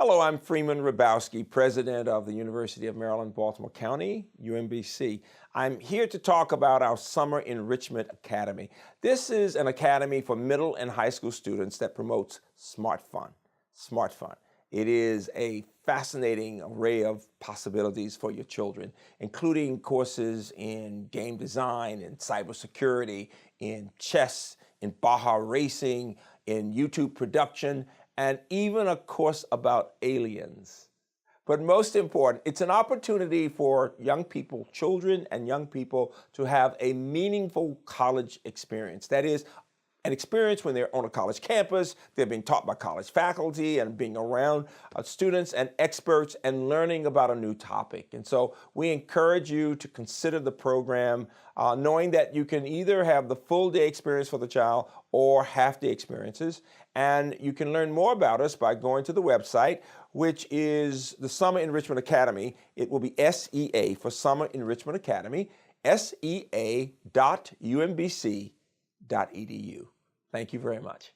Hello, I'm Freeman Hrabowski, president of the University of Maryland, Baltimore County, UMBC. I'm here to talk about our Summer Enrichment Academy. This is an academy for middle and high school students that promotes smart fun. Smart fun. It is a fascinating array of possibilities for your children, including courses in game design, in cybersecurity, in chess, in Baja racing, in YouTube production, and even a course about aliens. But most important, it's an opportunity for young people, children and young people, to have a meaningful college experience. That is, an experience when they're on a college campus, they're being taught by college faculty and being around students and experts and learning about a new topic. And so we encourage you to consider the program, knowing that you can either have the full day experience for the child or half day experiences. And you can learn more about us by going to the website, which is the Summer Enrichment Academy. It will be SEA for Summer Enrichment Academy, sea.umbc.edu. Thank you very much.